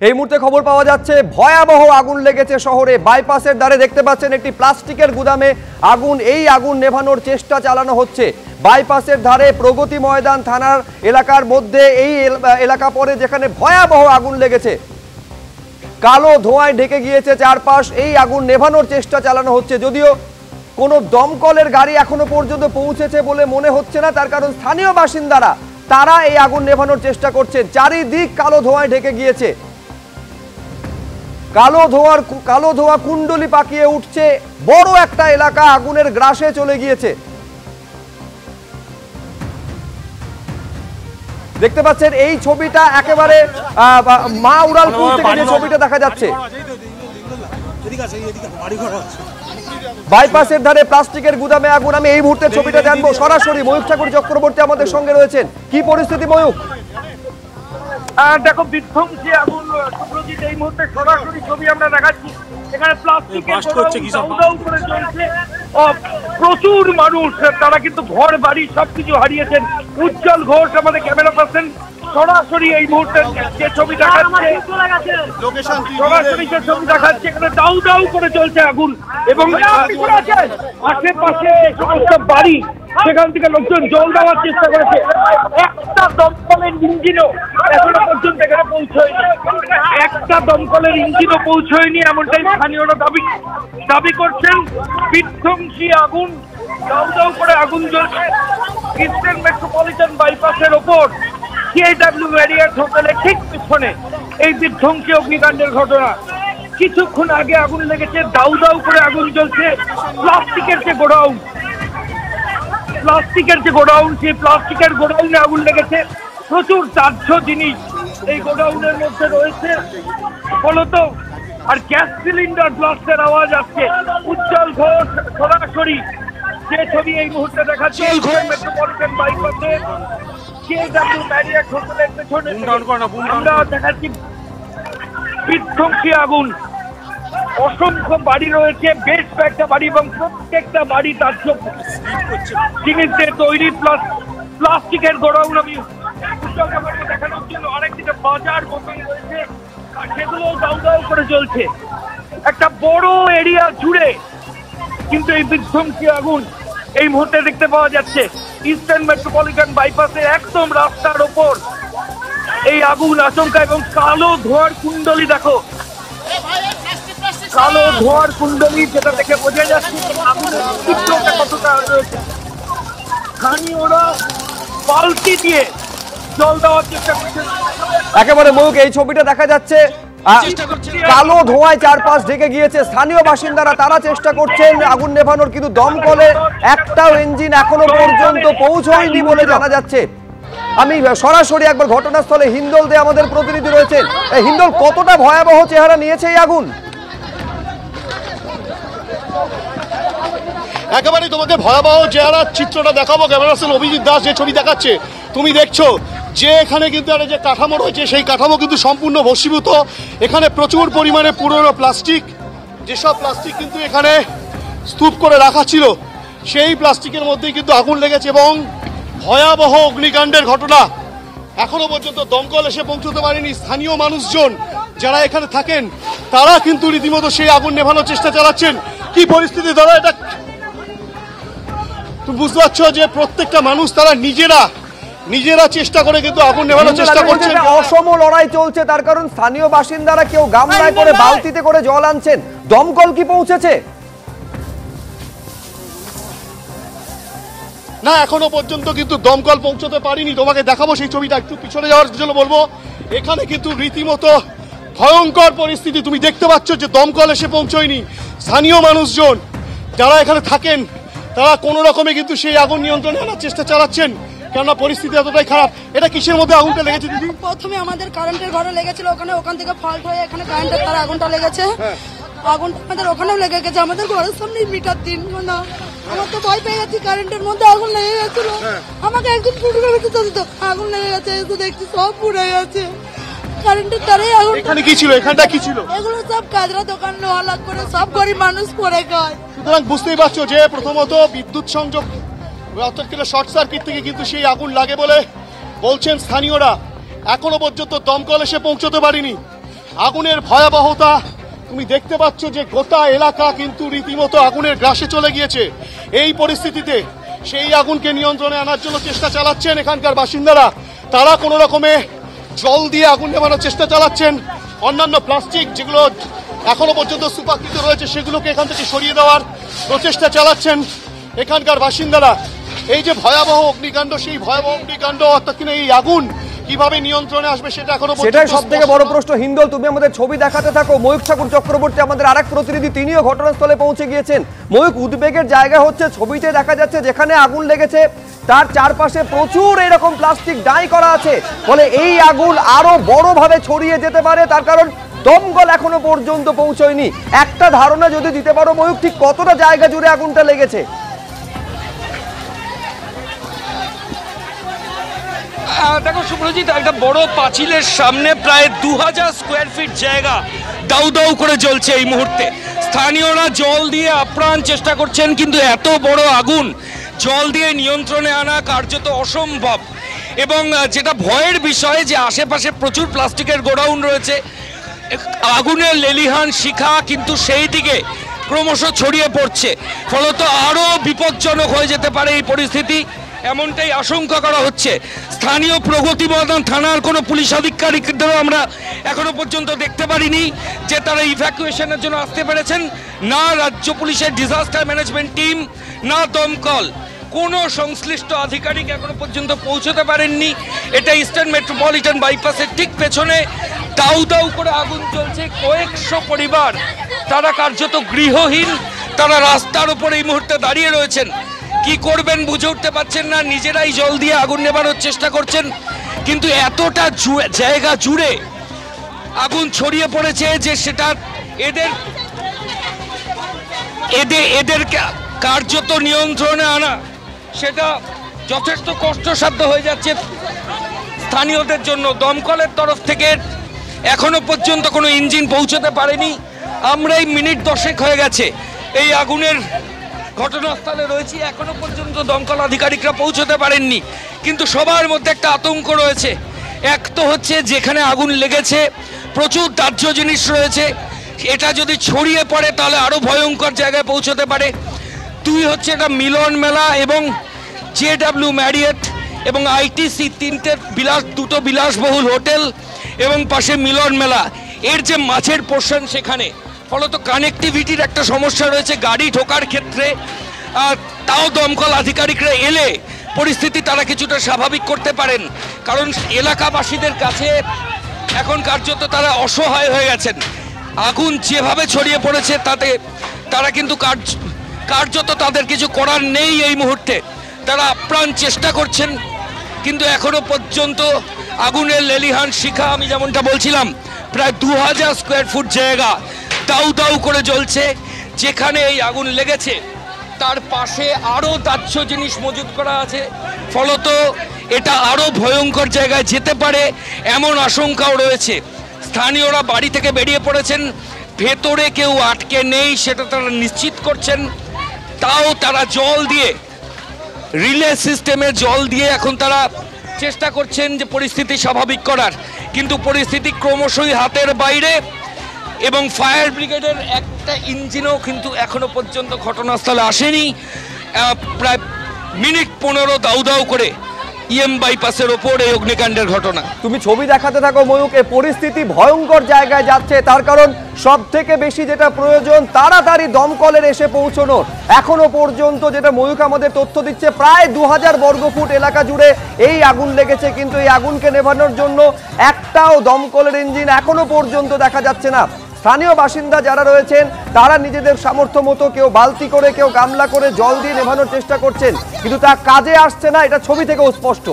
এই মুহূর্তে খবর পাওয়া যাচ্ছে ভয়াবহ আগুন লেগেছে শহরে। বাইপাসের ধারে দেখতে পাচ্ছেন একটি প্লাস্টিকের গুদামে আগুন। এই আগুন নেভানোর চেষ্টা চালানো হচ্ছে। বাইপাসের ধারে প্রগতি ময়দান থানার এলাকার মধ্যে এই এলাকা পড়ে, যেখানে ভয়াবহ আগুন লেগেছে। কালো ধোঁয়ায় ঢেকে গিয়েছে চারপাশ। এই আগুন নেভানোর চেষ্টা চালানো হচ্ছে, যদিও কোনো দমকলের গাড়ি এখনো পর্যন্ত পৌঁছেছে বলে মনে হচ্ছে না। তার কারণ স্থানীয় বাসিন্দারা তারা এই আগুন নেভানোর চেষ্টা করছেন। চারিদিক কালো ধোঁয়ায় ঢেকে গিয়েছে। কালো ধোঁয়া কুণ্ডলি পাকিয়ে উঠছে। বড় একটা এলাকা আগুনের গ্রাসে চলে গিয়েছে। দেখতে পাচ্ছেন এই ছবিটা একেবারে মা উড়ালপুর থেকে যে ছবিটা দেখা যাচ্ছে। বাইপাসের ধারে প্লাস্টিকের গুদামে আগুন। আমি এই মুহূর্তে ছবিটা জানবো সরাসরি। ময়ূক ঠাকুর চক্রবর্তী আমাদের সঙ্গে রয়েছেন। কি পরিস্থিতি ময়ূক? দেখো, বিধ্বংসী আগুন সুপ্রজিৎ, এই মুহূর্তে সরাসরি ছবি আমরা দেখাচ্ছি। এখানে প্লাস্টিকের দাউ করে চলছে। প্রচুর মানুষ, তারা কিন্তু ঘর বাড়ি সবকিছু হারিয়েছেন। উজ্জ্বল ঘোষ আমাদের ক্যামেরা পার্সন সরাসরি এই মুহূর্তে যে ছবি দেখাচ্ছে, সরাসরি যে ছবি দেখাচ্ছে, এখানে দাউ দাউ করে চলছে আগুন। এবং আশেপাশে সমস্ত বাড়ি, সেখান থেকে লোকজন জল দেওয়ার চেষ্টা করেছে। একটা দমকলের ইঞ্জিনও এখনো পর্যন্ত এখানে পৌঁছয়নি। একটা দমকলের ইঞ্জিনও পৌঁছয়নি, এমনটাই স্থানীয়রা দাবি করছেন। বিধ্বংসী আগুন, দাউ দাউ করে আগুন জ্বলছে ইস্টার্ন মেট্রোপলিটন বাইপাসের ওপর সিআইডব্লিউ ম্যারিয়ট হোটেলের ঠিক পিছনে এই বিধ্বংসী অগ্নিকাণ্ডের ঘটনা। কিছুক্ষণ আগে আগুন লেগেছে, দাউ দাউ করে আগুন জ্বলছে। প্লাস্টিকের যে গোডাউন, সেই প্লাস্টিকের গোডাউনে আগুন লেগেছে। প্রচুর দাহ্য জিনিস এই গোডাউনের মধ্যে রয়েছে ফলত। আর গ্যাস সিলিন্ডার ব্লাস্টের আওয়াজ আসছে। উজ্জ্বল ঘোষ সরাসরি যে ছবি এই মুহূর্তে দেখাচ্ছে মেট্রোপলিটন বাইপাসে সিআইডব্লিউ ম্যারিয়ট হোটেলের পেছনে আমরা দেখাচ্ছি বিধ্বংসী আগুন। অসংখ্য বাড়ি রয়েছে, বেশ কয়েকটা বাড়ি, এবং প্রত্যেকটা বাড়ি দাহ্য জিনিস দিয়ে তৈরি। প্লাস্টিকের গোডাউন আমি দেখানোর জন্য আরেকদিকে বাজার বসে রয়েছে, আর সেগুলো দাউ দাউ করে চলছে একটা বড় এরিয়া জুড়ে। কিন্তু এই বিধ্বংসী আগুন এই মুহূর্তে দেখতে পাওয়া যাচ্ছে ইস্টার্ন মেট্রোপলিটন বাইপাসে একদম রাস্তার ওপর এই আগুন আশঙ্কা। এবং কালো ধোঁয়ার কুণ্ডলি দেখো, কালো ধোঁয়ার কুণ্ডলি, যেটা দেখে বোঝা যাচ্ছে আগুনের তীব্রতা কতটা রয়েছে। স্থানীয়রা বালতি দিয়ে জল দেওয়ার চেষ্টা করছে। একেবারে ময়ূক, এই ছবিটা দেখা যাচ্ছে কালো ধোঁয়ায় চারপাশ ঢেকে গিয়েছে। স্থানীয় বাসিন্দারা তারা চেষ্টা করছেন আগুন নেভানোর, কিন্তু দমকলে একটাও ইঞ্জিন এখনো পর্যন্ত পৌঁছয়নি বলে জানা যাচ্ছে। আমি সরাসরি একবার ঘটনাস্থলে হিন্দল দে আমাদের প্রতিনিধি রয়েছেন। হিন্দল, কতটা ভয়াবহ চেহারা নিয়েছে এই আগুন? একেবারে তোমাকে ভয়াবহ চেহারার চিত্রটা দেখাবো। ক্যামেরা পার্সন অভিজিৎ দাস যে ছবি দেখাচ্ছে, তুমি দেখছো যে এখানে কিন্তু একটা যে কাঠামো রয়েছে, সেই কাঠামো কিন্তু সম্পূর্ণ ভস্মীভূত। এখানে প্রচুর পরিমাণে পুরনো প্লাস্টিক, যেসব প্লাস্টিক কিন্তু এখানে স্তূপ করে রাখা ছিল, সেই প্লাস্টিকের মধ্যেই কিন্তু আগুন লেগেছে। এবং ভয়াবহ অগ্নিকাণ্ডের ঘটনা। এখনো পর্যন্ত দমকল এসে পৌঁছতে পারেনি। স্থানীয় মানুষজন যারা এখানে থাকেন তারা কিন্তু রীতিমতো সেই আগুন নেভানোর চেষ্টা চালাচ্ছেন। কি পরিস্থিতি দাদা, এটা তুমি বুঝতে পারছো যে প্রত্যেকটা মানুষ তারা নিজেরা চেষ্টা করে কিন্তু আগুন নেভানোর চেষ্টা করছেন। অসম লড়াই চলছে, তার কারণ স্থানীয় বাসিন্দারা কেউ গামলায় করে বালতিতে করে জল আনছেন। দমকল কি পৌঁছেছে? না, এখনো পর্যন্ত কিন্তু দমকল পৌঁছতে পারিনি। তোমাকে দেখাবো সেই ছবিটা, একটু পিছনে যাওয়ার জন্য বলবো। এখানে কিন্তু রীতিমতো ভয়ঙ্কর পরিস্থিতি। তুমি দেখতে পাচ্ছ যে দমকল এসে পৌঁছয়নি। স্থানীয় মানুষজন যারা এখানে থাকেন তারা কোনো রকমে কিন্তু সেই আগুন নিয়ন্ত্রণে আনার চেষ্টা চালাচ্ছেন, কেননা পরিস্থিতি এতটাই খারাপ। এটা কিসের মধ্যে আগুনটা লেগেছে দিদি? প্রথমে আমাদের কারেন্টের ঘরে লেগেছিল, ওখান থেকে ফল্ট হয়ে এখানে কারেন্টের তার আগুনটা লেগেছে। আগুনটা আমাদের ওখানেও লেগে গেছে, আমাদের ঘরের সামনে মিটার 3 না। আমার তো ভয় পেয়ে গেছি, কারেন্টের মধ্যে আগুন লেগে গেছিল। আমাকে একজন ফুটো দিত, আগুন লেগে গেছে, এসে দেখছি সব পুড়ে গেছে। কারেন্টের তারে আগুন। এখানে কি ছিল? এখানটা কি ছিল? এগুলো সব কাজরা দোকান লোহালাগ করে সব গরিব মানুষ পড়ে খায়। সুতরাং বুঝতেই পারছো যে প্রথমত বিদ্যুৎ সংযোগ অর্থাৎ শর্ট সার্কিট থেকে কিন্তু সেই আগুন লাগে বলে বলছেন স্থানীয়রা। এখনো পর্যন্ত দমকল এসে পৌঁছতে পারেনি। আগুনের ভয়াবহতা তুমি দেখতে পাচ্ছ যে গোটা এলাকা কিন্তু রীতিমতো আগুনের গ্রাসে চলে গিয়েছে। এই পরিস্থিতিতে সেই আগুনকে নিয়ন্ত্রণে আনার জন্য চেষ্টা চালাচ্ছেন এখানকার বাসিন্দারা। তারা কোনো রকমে জল দিয়ে আগুন নেভানোর চেষ্টা চালাচ্ছেন। অন্যান্য প্লাস্টিক যেগুলো এখনো পর্যন্ত স্তূপাকৃত রয়েছে সেগুলোকে এখান থেকে সরিয়ে দেওয়ার প্রচেষ্টা চালাচ্ছেন এখানকার বাসিন্দারা। এই যে ভয়াবহ অগ্নিকাণ্ড, সেই ভয়াবহ অগ্নিকাণ্ড অর্থাৎ কিনা এই আগুন কিভাবে নিয়ন্ত্রণে আসবে সেটা এখনো সেটাই সব থেকে বড় প্রশ্ন। হিন্দল, তুমি আমাদের ছবি দেখাতে থাকো। ময়ূক ঠাকুর চক্রবর্তী আমাদের আরেক প্রতিনিধি, তিনিও ঘটনাস্থলে পৌঁছে গিয়েছেন। ময়ূক, উদ্বেগের জায়গা হচ্ছে ছবিতে দেখা যাচ্ছে যেখানে আগুন লেগেছে তার চারপাশে প্রচুর এরকম প্লাস্টিক ডাই করা আছে, ফলে এই আগুন আরো বড়ভাবে ছড়িয়ে যেতে পারে। তার কারণ দমকল এখনো পর্যন্ত পৌঁছয়নি। একটা ধারণা যদি দিতে পারো ময়ূক, ঠিক কতটা জায়গা জুড়ে আগুনটা লেগেছে? দেখো সুব্রজিৎ, একটা বড় পাঁচিলের সামনে প্রায় 2000 স্কোয়ার ফিট জায়গা দাউ দাউ করে জ্বলছে এই মুহূর্তে। স্থানীয়রা জল দিয়ে আপ্রাণ চেষ্টা করছেন, কিন্তু এত বড় আগুন জল দিয়ে নিয়ন্ত্রণে আনা কার্যত অসম্ভব। এবং যেটা ভয়ের বিষয় যে আশেপাশে প্রচুর প্লাস্টিকের গোডাউন রয়েছে, আগুনের লেলিহান শিখা কিন্তু সেই দিকে ক্রমশ ছড়িয়ে পড়ছে, ফলত আরও বিপজ্জনক হয়ে যেতে পারে এই পরিস্থিতি, এমনটাই আশঙ্কা করা হচ্ছে। স্থানীয় প্রগতি ময়দান থানার কোনো পুলিশ আধিকারিকদেরও আমরা এখনো পর্যন্ত দেখতে পারিনি যে তারা ইভ্যাকুয়েশনের জন্য আসতে পেরেছেন। না রাজ্য পুলিশের ডিজাস্টার ম্যানেজমেন্ট টিম, না দমকল, কোনো সংশ্লিষ্ট আধিকারিক এখনো পর্যন্ত পৌঁছতে পারেননি। এটা ইস্টার্ন মেট্রোপলিটন বাইপাসের ঠিক পেছনে দাউ দাউ করে আগুন চলছে। কয়েকশো পরিবার, তারা কার্যত গৃহহীন, তারা রাস্তার উপর এই মুহূর্তে দাঁড়িয়ে রয়েছেন। কি করবেন বুঝে উঠতে পারছেন না, নিজেরাই জল দিয়ে আগুন নেভানোর চেষ্টা করছেন, কিন্তু এতটা জায়গা জুড়ে আগুন ছড়িয়ে পড়েছে যে সেটা এদের কার্যত নিয়ন্ত্রণে আনা সেটা যথেষ্ট কষ্টসাধ্য হয়ে যাচ্ছে স্থানীয়দের জন্য। দমকলের তরফ থেকে এখনো পর্যন্ত কোনো ইঞ্জিন পৌঁছতে পারেনি। আমরা এই মিনিট 10 হয়ে গেছে এই আগুনের ঘটনাস্থলে রয়েছি, এখনো পর্যন্ত দমকল আধিকারিকরা পৌঁছতে পারেননি। কিন্তু সবার মধ্যে একটা আতঙ্ক রয়েছে। এক তো হচ্ছে যেখানে আগুন লেগেছে প্রচুর দাহ্য জিনিস রয়েছে, এটা যদি ছড়িয়ে পড়ে তাহলে আরও ভয়ঙ্কর জায়গায় পৌঁছতে পারে। দুই হচ্ছে এটা মিলন মেলা এবং JW ম্যারিয়েট এবং ITC দুটো বিলাসবহুল হোটেল এবং পাশে মিলন মেলা, এর যে মাঝের পোর্শন সেখানে ফলত কানেক্টিভিটির একটা সমস্যা রয়েছে গাড়ি ঢোকার ক্ষেত্রে। তাও দমকল আধিকারিকরা এলে পরিস্থিতি তারা কিছুটা স্বাভাবিক করতে পারেন, কারণ এলাকাবাসীদের কাছে এখন কার্যত তারা অসহায় হয়ে গেছেন। আগুন যেভাবে ছড়িয়ে পড়েছে তাতে তারা কিন্তু কার্যত তাদের কিছু করার নেই। এই মুহূর্তে তারা আপ্রাণ চেষ্টা করছেন, কিন্তু এখনো পর্যন্ত আগুনের লেলিহান শিখা, আমি যেমনটা বলছিলাম, প্রায় 2000 স্কোয়ার ফুট জায়গা দাউ দাউ করে জ্বলছে। যেখানে এই আগুন লেগেছে তার পাশে আরও দাহ্য জিনিস মজুত করা আছে, ফলত এটা আরও ভয়ঙ্কর জায়গায় যেতে পারে এমন আশঙ্কাও রয়েছে। স্থানীয়রা বাড়ি থেকে বেরিয়ে পড়েছেন, ভেতরে কেউ আটকে নেই সেটা তারা নিশ্চিত করছেন। তাও তারা জল দিয়ে, রিলে সিস্টেমে জল দিয়ে এখন তারা চেষ্টা করছেন যে পরিস্থিতি স্বাভাবিক করার, কিন্তু পরিস্থিতি ক্রমশই হাতের বাইরে। এবং ফায়ার ব্রিগেডের একটা ইঞ্জিনও কিন্তু এখনো পর্যন্ত ঘটনাস্থলে আসেনি। প্রায় মিনিট 15 দাউ দাউ করে বাইপাসের ওপর এই অগ্নিকাণ্ডের ঘটনা। তুমি ছবি দেখাতে থাকো ময়ূক, এই পরিস্থিতি ভয়ঙ্কর জায়গায় যাচ্ছে। তার কারণ সব থেকে বেশি যেটা প্রয়োজন তাড়াতাড়ি দমকলের এসে পৌঁছানো। এখনো পর্যন্ত যেটা ময়ূক আমাদের তথ্য দিচ্ছে, প্রায় 2000 বর্গফুট এলাকা জুড়ে এই আগুন লেগেছে, কিন্তু এই আগুনকে নেভানোর জন্য একটাও দমকলের ইঞ্জিন এখনো পর্যন্ত দেখা যাচ্ছে না। স্থানীয় বাসিন্দা যারা রয়েছেন তারা নিজেদের সামর্থ্য মতো কেউ বালতি করে, কেউ গামলা করে জল দিয়ে নেভানোর চেষ্টা করছেন, কিন্তু তা কাজে আসছে না, এটা ছবি থেকেও স্পষ্ট।